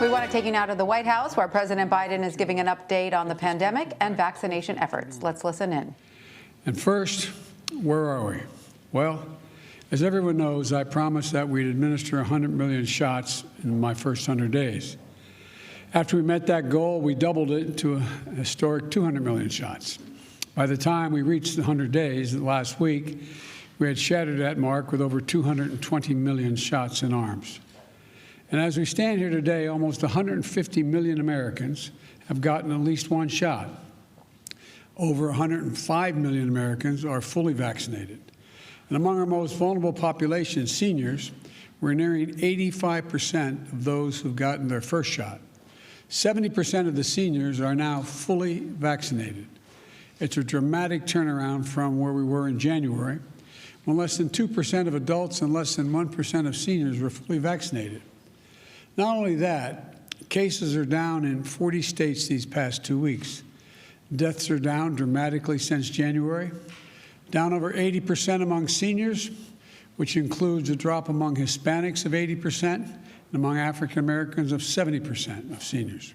We want to take you now to the White House, where President Biden is giving an update on the pandemic and vaccination efforts. Let's listen in. And first, where are we? Well, as everyone knows, I promised that we'd administer 100 million shots in my first 100 days. After we met that goal, we doubled it to a historic 200 million shots. By the time we reached the 100 days last week, we had shattered that mark with over 220 million shots in arms. And as we stand here today, almost 150 million Americans have gotten at least one shot. Over 105 million Americans are fully vaccinated. And among our most vulnerable populations, seniors, we're nearing 85% of those who've gotten their first shot. 70% of the seniors are now fully vaccinated. It's a dramatic turnaround from where we were in January, when less than 2% of adults and less than 1% of seniors were fully vaccinated. Not only that, cases are down in 40 states these past 2 weeks. Deaths are down dramatically since January, down over 80% among seniors, which includes a drop among Hispanics of 80% and among African Americans of 70% of seniors.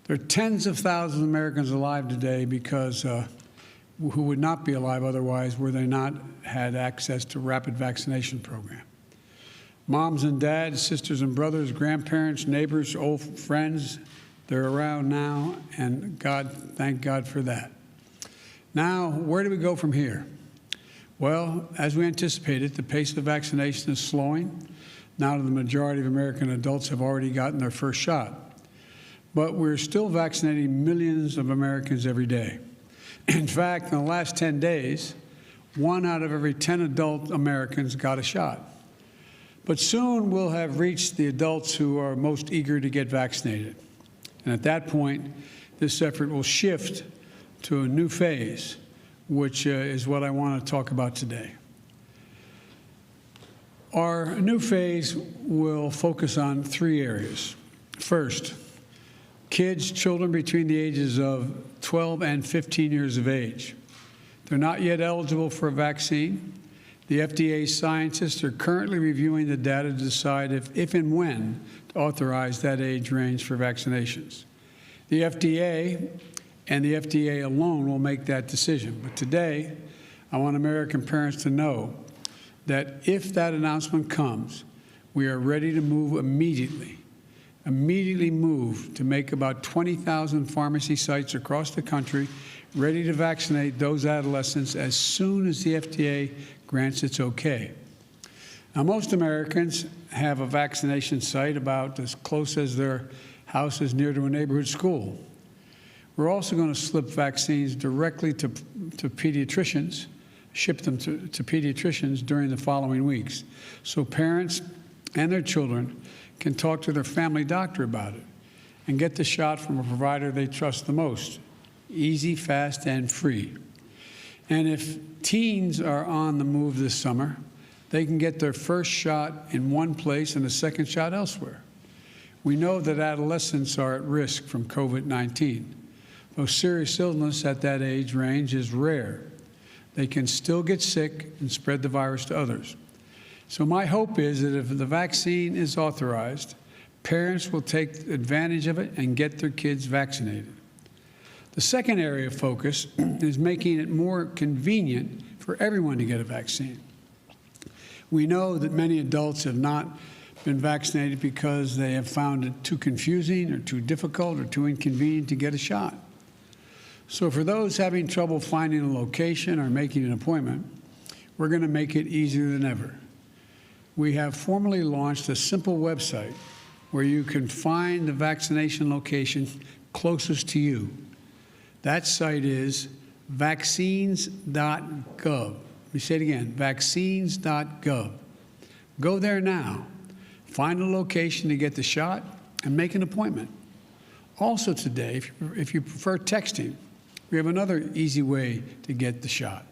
There are tens of thousands of Americans alive today because who would not be alive otherwise were they not had access to rapid vaccination program. Moms and dads, sisters and brothers, grandparents, neighbors, old friends, they're around now, and thank God for that. Now, where do we go from here? Well, as we anticipated, the pace of vaccination is slowing. Now the majority of American adults have already gotten their first shot. But we're still vaccinating millions of Americans every day. In fact, in the last 10 days, 1 out of every 10 adult Americans got a shot. But soon we'll have reached the adults who are most eager to get vaccinated. And at that point, this effort will shift to a new phase, which is what I want to talk about today. Our new phase will focus on 3 areas. First, children between the ages of 12 and 15 years of age. They're not yet eligible for a vaccine. The FDA scientists are currently reviewing the data to decide if and when to authorize that age range for vaccinations. The FDA and the FDA alone will make that decision. But today, I want American parents to know that if that announcement comes, we are ready to move immediately move to make about 20,000 pharmacy sites across the country ready to vaccinate those adolescents as soon as the FDA grants its okay. Now, most Americans have a vaccination site about as close as their house is near to a neighborhood school. We're also going to slip vaccines directly to pediatricians, ship them to pediatricians during the following weeks, so parents and their children can talk to their family doctor about it and get the shot from a provider they trust the most. Easy, fast, and free. And if teens are on the move this summer, they can get their first shot in one place and a second shot elsewhere. We know that adolescents are at risk from COVID-19. Though serious illness at that age range is rare, they can still get sick and spread the virus to others. So my hope is that if the vaccine is authorized, parents will take advantage of it and get their kids vaccinated. The second area of focus is making it more convenient for everyone to get a vaccine. We know that many adults have not been vaccinated because they have found it too confusing or too difficult or too inconvenient to get a shot. So for those having trouble finding a location or making an appointment, we're going to make it easier than ever. We have formally launched a simple website where you can find the vaccination location closest to you. That site is vaccines.gov. Let me say it again, vaccines.gov. Go there now, find a location to get the shot, and make an appointment. Also today, if you prefer texting, we have another easy way to get the shot.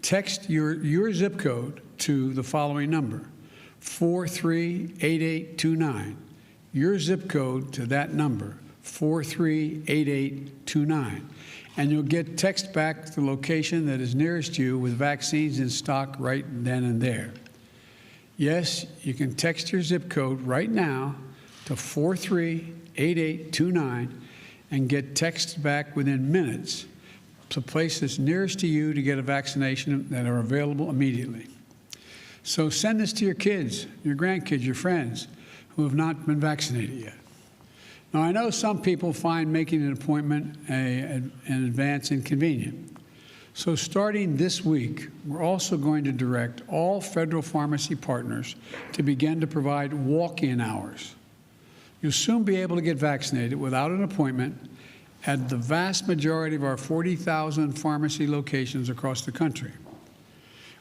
Text your zip code to the following number, 438829. Your zip code to that number, 438829. And you'll get text back the location that is nearest you with vaccines in stock right then and there. Yes, you can text your zip code right now to 438829 and get text back within minutes to places nearest to you to get a vaccination that are available immediately. So send this to your kids, your grandkids, your friends who have not been vaccinated yet. Now, I know some people find making an appointment in advance inconvenient. So starting this week, we're also going to direct all federal pharmacy partners to begin to provide walk-in hours. You'll soon be able to get vaccinated without an appointment at the vast majority of our 40,000 pharmacy locations across the country.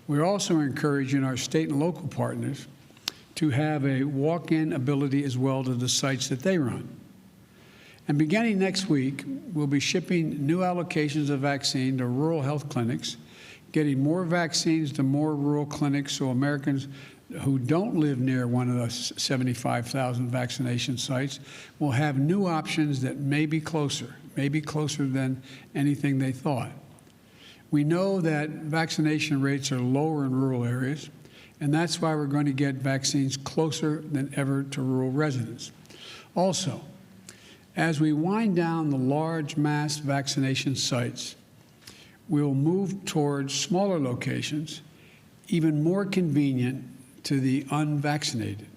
We're also encouraging our state and local partners to have a walk-in ability as well to the sites that they run. And beginning next week, we'll be shipping new allocations of vaccine to rural health clinics, getting more vaccines to more rural clinics so Americans who don't live near one of the 75,000 vaccination sites will have new options that may be closer than anything they thought. We know that vaccination rates are lower in rural areas, and that's why we're going to get vaccines closer than ever to rural residents. Also, as we wind down the large mass vaccination sites, we'll move towards smaller locations, even more convenient to the unvaccinated.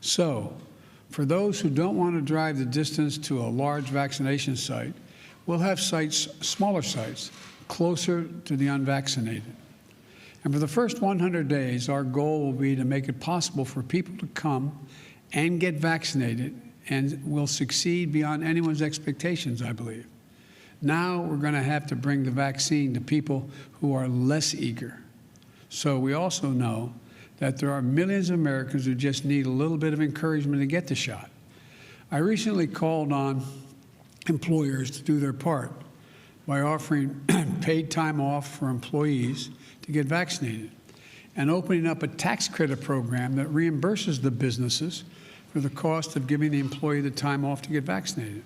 So, for those who don't want to drive the distance to a large vaccination site, we'll have smaller sites, closer to the unvaccinated. And for the first 100 days, our goal will be to make it possible for people to come and get vaccinated, and we'll succeed beyond anyone's expectations, I believe. Now we're going to have to bring the vaccine to people who are less eager. So we also know that there are millions of Americans who just need a little bit of encouragement to get the shot. I recently called on employers to do their part by offering paid time off for employees to get vaccinated and opening up a tax credit program that reimburses the businesses for the cost of giving the employee the time off to get vaccinated.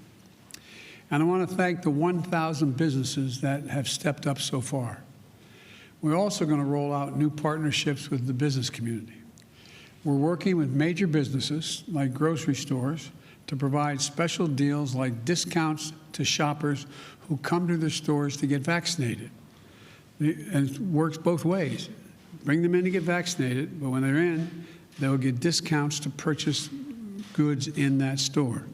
And I want to thank the 1,000 businesses that have stepped up so far. We're also going to roll out new partnerships with the business community. We're working with major businesses like grocery stores to provide special deals like discounts to shoppers who come to their stores to get vaccinated. And it works both ways. Bring them in to get vaccinated, but when they're in, they'll get discounts to purchase goods in that store.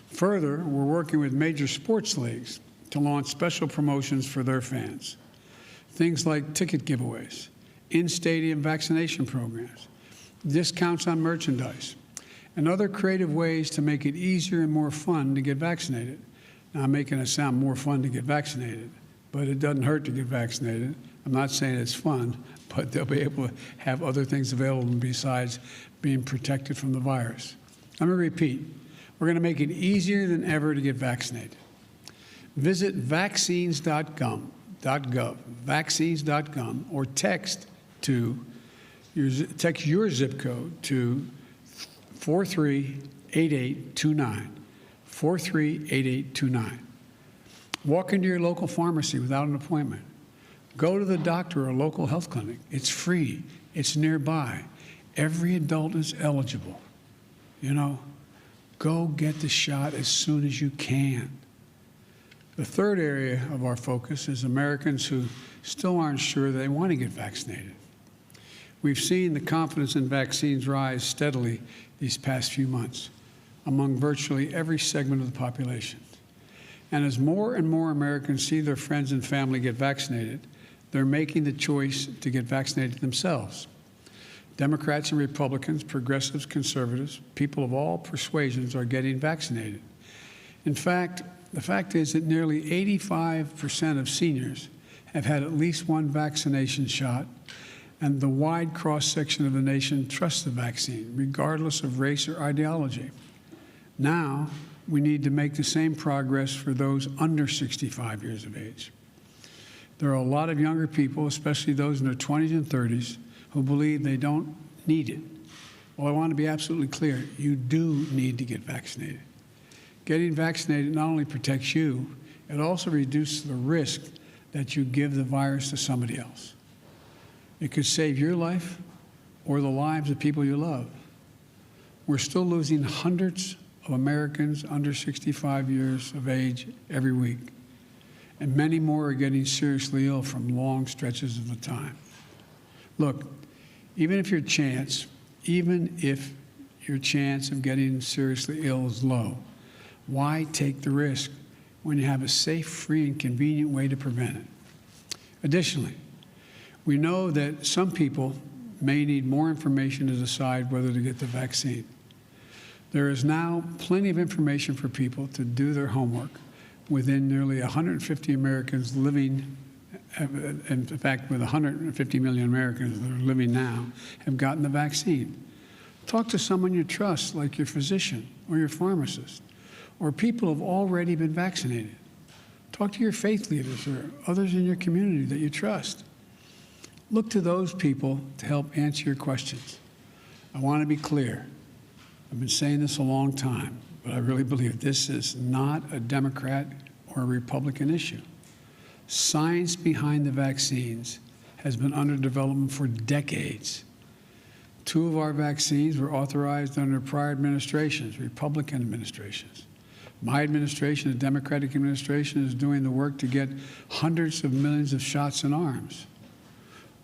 Further, we're working with major sports leagues to launch special promotions for their fans. Things like ticket giveaways, in-stadium vaccination programs, discounts on merchandise, and other creative ways to make it easier and more fun to get vaccinated. Now, I'm making it sound more fun to get vaccinated, but it doesn't hurt to get vaccinated. I'm not saying it's fun, but they'll be able to have other things available besides being protected from the virus. I'm going to repeat. We're going to make it easier than ever to get vaccinated. Visit vaccines.gov, or text your zip code to 438829, 438829. Walk into your local pharmacy without an appointment. Go to the doctor or a local health clinic. It's free. It's nearby. Every adult is eligible. You know, go get the shot as soon as you can. The third area of our focus is Americans who still aren't sure they want to get vaccinated. We've seen the confidence in vaccines rise steadily these past few months among virtually every segment of the population. And as more and more Americans see their friends and family get vaccinated, they're making the choice to get vaccinated themselves. Democrats and Republicans, progressives, conservatives, people of all persuasions are getting vaccinated. In fact, the fact is that nearly 85% of seniors have had at least one vaccination shot, and the wide cross-section of the nation trusts the vaccine, regardless of race or ideology. Now, we need to make the same progress for those under 65 years of age. There are a lot of younger people, especially those in their 20s and 30s, who believe they don't need it. Well, I want to be absolutely clear. You do need to get vaccinated. Getting vaccinated not only protects you, it also reduces the risk that you give the virus to somebody else. It could save your life or the lives of people you love. we're still losing hundreds of Americans under 65 years of age every week, and many more are getting seriously ill from long stretches of the time. Look, even if your chance of getting seriously ill is low, why take the risk when you have a safe, free, and convenient way to prevent it? Additionally, we know that some people may need more information to decide whether to get the vaccine. There is now plenty of information for people to do their homework within nearly 150 Americans living, in fact, with 150 million Americans that are living now, have gotten the vaccine. Talk to someone you trust, like your physician or your pharmacist, or people who have already been vaccinated. Talk to your faith leaders or others in your community that you trust. Look to those people to help answer your questions. I want to be clear. I've been saying this a long time, but I really believe this is not a Democrat or a Republican issue. Science behind the vaccines has been under development for decades. 2 of our vaccines were authorized under prior administrations, Republican administrations. My administration, the Democratic administration, is doing the work to get hundreds of millions of shots in arms.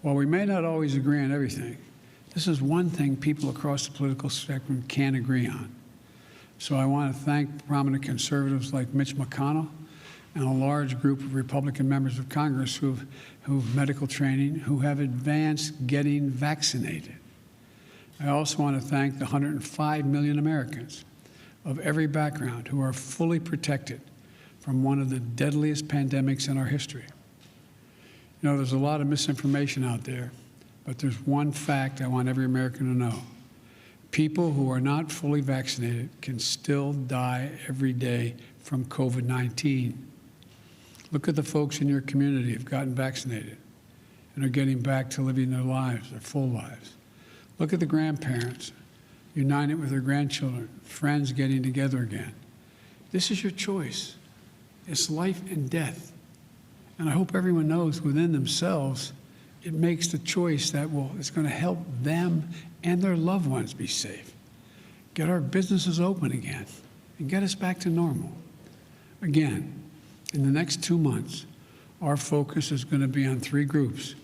While we may not always agree on everything, this is one thing people across the political spectrum can agree on. So I want to thank prominent conservatives like Mitch McConnell and a large group of Republican members of Congress who have medical training, who have advanced getting vaccinated. I also want to thank the 105 million Americans of every background who are fully protected from one of the deadliest pandemics in our history. You know, there's a lot of misinformation out there, but there's one fact I want every American to know. People who are not fully vaccinated can still die every day from COVID-19. Look at the folks in your community who've gotten vaccinated and are getting back to living their lives, their full lives. Look at the grandparents united with their grandchildren, friends getting together again. This is your choice. It's life and death. And I hope everyone knows within themselves it makes the choice that it's going to help them and their loved ones be safe, get our businesses open again, and get us back to normal. Again, in the next 2 months, our focus is going to be on 3 groups: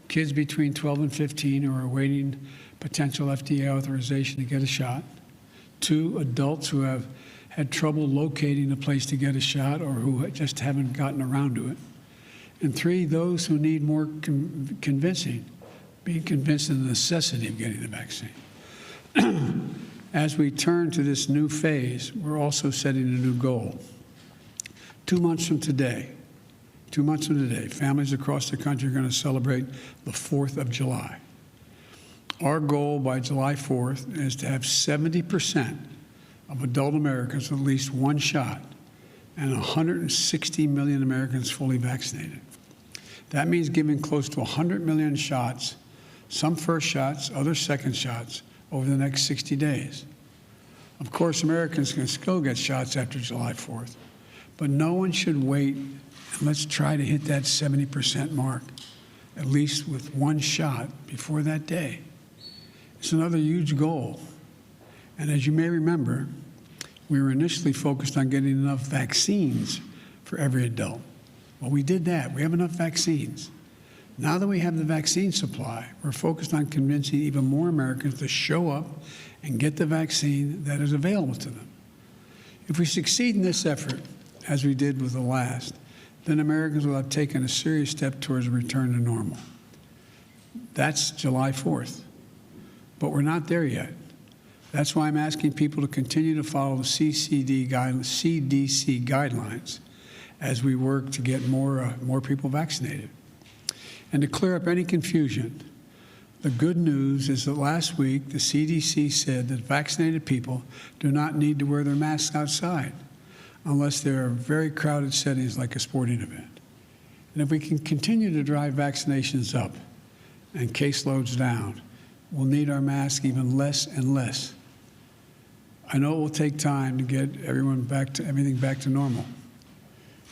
kids between 12 and 15 who are awaiting potential FDA authorization to get a shot, 2 adults who have had trouble locating a place to get a shot or who just haven't gotten around to it, and 3, those who need more being convinced of the necessity of getting the vaccine. As we turn to this new phase, we're also setting a new goal. 2 months from today, families across the country are going to celebrate the 4th of July. Our goal by July 4th is to have 70% of adult Americans with at least 1 shot and 160 million Americans fully vaccinated. That means giving close to 100 million shots, some first shots, others second shots, over the next 60 days. Of course, Americans can still get shots after July 4th, but no one should wait, and let's try to hit that 70% mark, at least with 1 shot before that day. It's another huge goal. And as you may remember, we were initially focused on getting enough vaccines for every adult. Well, we did that. We have enough vaccines. Now that we have the vaccine supply, we're focused on convincing even more Americans to show up and get the vaccine that is available to them. If we succeed in this effort, as we did with the last, then Americans will have taken a serious step towards a return to normal. That's July 4th. But we're not there yet. That's why I'm asking people to continue to follow the CDC guidelines as we work to get more people vaccinated. And to clear up any confusion, the good news is that last week the CDC said that vaccinated people do not need to wear their masks outside unless there are very crowded settings like a sporting event. And if we can continue to drive vaccinations up and caseloads down, we'll need our masks even less and less. I know it will take time to get everything back to normal.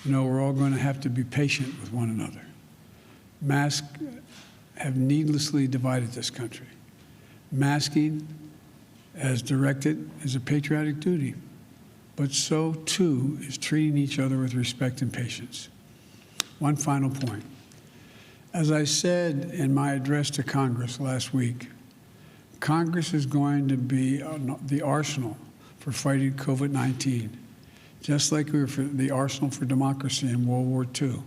You know, we're all going to have to be patient with one another. Masks have needlessly divided this country. Masking as directed is a patriotic duty, but so too is treating each other with respect and patience. One final point. As I said in my address to Congress last week, Congress is going to be the arsenal for fighting COVID-19, just like we were for the arsenal for democracy in World War II.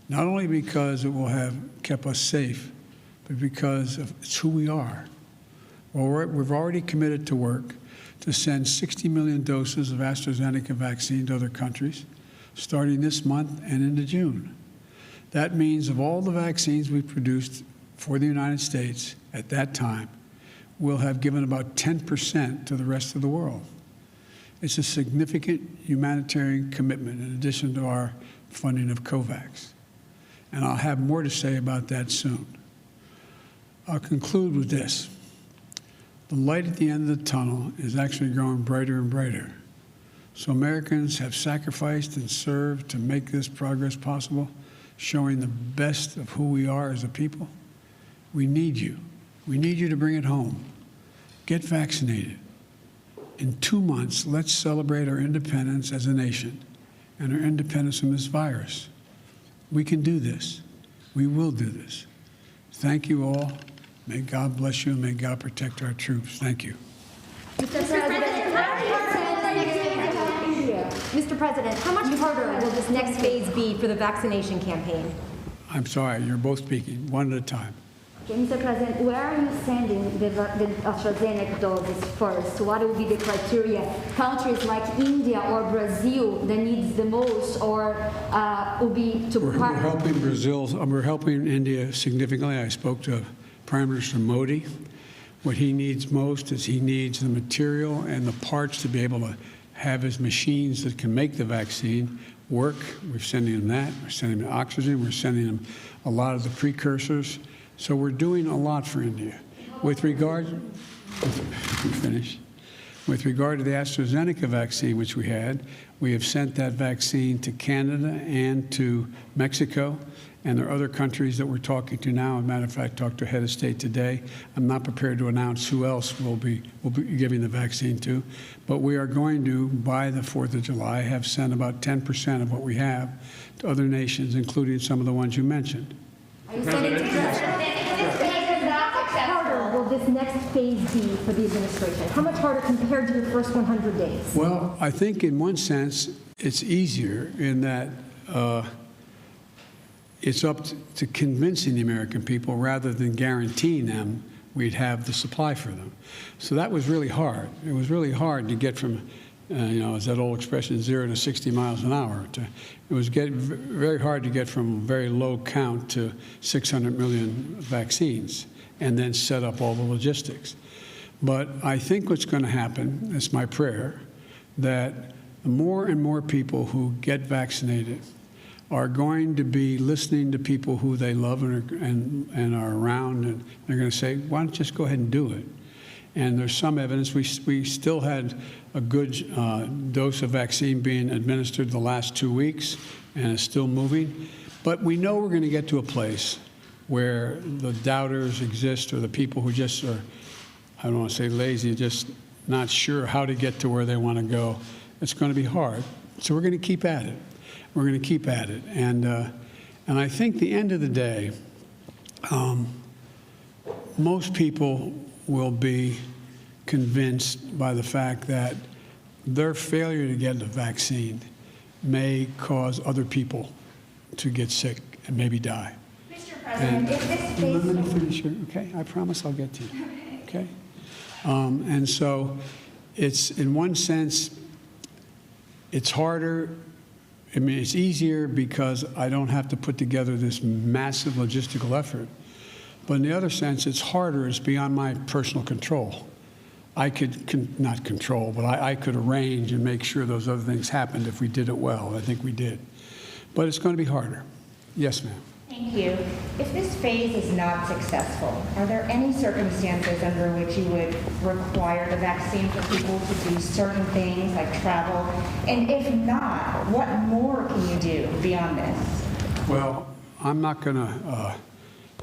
Not only because it will have kept us safe, but because it's who we are. Well, we've already committed to work to send 60 million doses of AstraZeneca vaccine to other countries, starting this month and into June. That means of all the vaccines we produced for the United States at that time, we'll have given about 10% to the rest of the world. It's a significant humanitarian commitment in addition to our funding of COVAX. And I'll have more to say about that soon. I'll conclude with this. The light at the end of the tunnel is actually growing brighter and brighter. So Americans have sacrificed and served to make this progress possible, showing the best of who we are as a people. We need you. We need you to bring it home. Get vaccinated. In 2 months, let's celebrate our independence as a nation and our independence from this virus. We can do this. We will do this. Thank you all. May God bless you and may God protect our troops. Thank you. Mr. President, how much harder will this next phase be for the vaccination campaign? I'm sorry, you're both speaking, one at a time. Okay, Mr. President, where are you sending the AstraZeneca doses first? What will be the criteria? Countries like India or Brazil that needs the most, or will be to We're helping Brazil. We're helping India significantly. I spoke to Prime Minister Modi. What he needs most is he needs the material and the parts to be able to have his machines that can make the vaccine work. We're sending him that. We're sending him oxygen. We're sending him a lot of the precursors. So we're doing a lot for India. With regard to the AstraZeneca vaccine, which we have sent that vaccine to Canada and to Mexico, and there are other countries that we're talking to now. As a matter of fact, I talked to head of state today. I'm not prepared to announce who else we'll be giving the vaccine to, but we are going to, by the 4th of July, have sent about 10% of what we have to other nations, including some of the ones you mentioned. How harder will this next phase be for the administration? How much harder compared to your first 100 days? Well, I think in one sense it's easier in that it's up to convincing the American people rather than guaranteeing them we'd have the supply for them. So that was really hard. It was really hard to get from, as that old expression, 0 to 60 miles an hour. It was very hard to get from a very low count to 600 million vaccines and then set up all the logistics. But I think what's going to happen, it's my prayer, that more and more people who get vaccinated are going to be listening to people who they love and are around, and they're going to say, why don't you just go ahead and do it? And there's some evidence. We still had a good dose of vaccine being administered the last 2 weeks, and it's still moving. But we know we're going to get to a place where the doubters exist, or the people who just are, I don't want to say lazy, just not sure how to get to where they want to go. It's going to be hard. So we're going to keep at it. We're going to keep at it. And I think the end of the day, most people will be convinced by the fact that their failure to get the vaccine may cause other people to get sick and maybe die. Mr. President, if this phase... Let me finish here, okay? I promise I'll get to you, okay? And so it's, in one sense, it's harder. I mean, it's easier because I don't have to put together this massive logistical effort. But in the other sense, it's harder. It's beyond my personal control. I could, not control, but I could arrange and make sure those other things happened if we did it well. I think we did. But it's going to be harder. Yes, ma'am. Thank you. If this phase is not successful, are there any circumstances under which you would require the vaccine for people to do certain things like travel? And if not, what more can you do beyond this? Well, I'm not going to,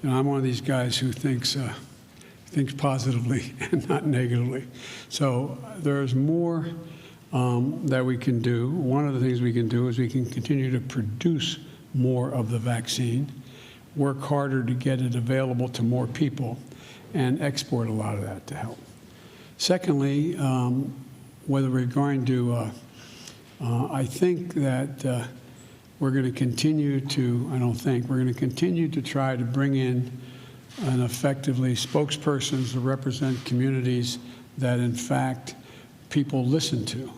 I'm one of these guys who thinks thinks positively and not negatively. So there's more that we can do. One of the things we can do is we can continue to produce more of the vaccine, work harder to get it available to more people, and export a lot of that to help. Secondly, whether we're going to, I think that we're going to continue to, we're going to continue to try to bring in and effectively spokespersons to represent communities that, in fact, people listen to.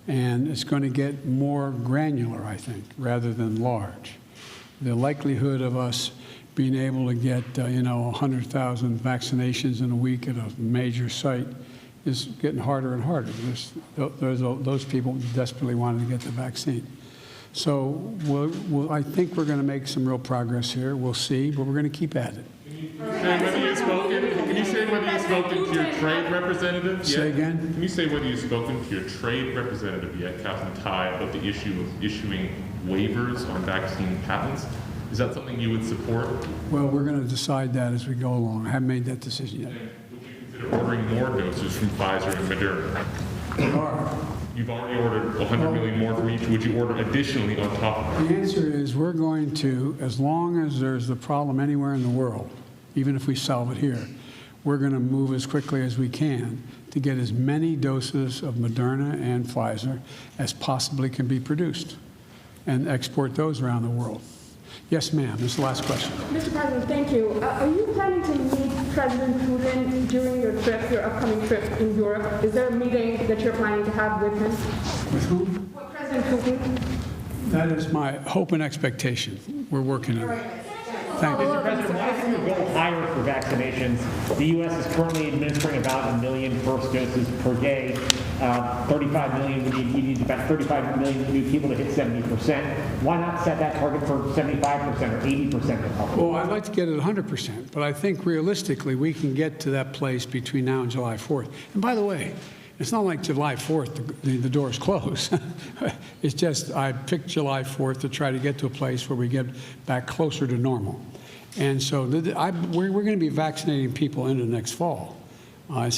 And it's going to get more granular, I think, rather than large. The likelihood of us being able to get, 100,000 vaccinations in a week at a major site is getting harder and harder. There's those people desperately wanting to get the vaccine. So I think we're going to make some real progress here. We'll see, but we're going to keep at it. Can you say whether you've spoken to your trade representative yet? Say again? Can you say whether you've spoken to your trade representative yet, Captain Tai, about the issue of issuing waivers on vaccine patents? Is that something you would support? Well, we're going to decide that as we go along. I haven't made that decision yet. Would you consider ordering more doses from Pfizer and Moderna? We are. You've already ordered 100 million more from each. Would you order additionally on top of that? The answer is we're going to, as long as there's a problem anywhere in the world, even if we solve it here, we're going to move as quickly as we can to get as many doses of Moderna and Pfizer as possibly can be produced and export those around the world. Yes, ma'am. This is the last question. Mr. President, thank you. Are you planning to meet President Putin during your trip, your upcoming trip in Europe? Is there a meeting that you're planning to have with him? With whom? With President Putin? That is my hope and expectation. We're working on it. Thank you. Mr. President, why isn't your goal higher for vaccinations? The U.S. is currently administering about 1 million first doses per day. 35 million, you need about 35 million new people to hit 70%. Why not set that target for 75% or 80% of the public? Well, I'd like to get it 100%, but I think realistically we can get to that place between now and July 4th. And by the way, it's not like July 4th, the doors close. It's just I picked July 4th to try to get to a place where we get back closer to normal. And so we're going to be vaccinating people into next fall. This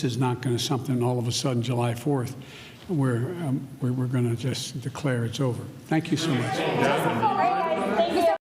is not going to something all of a sudden July 4th we're going to just declare it's over. Thank you so much.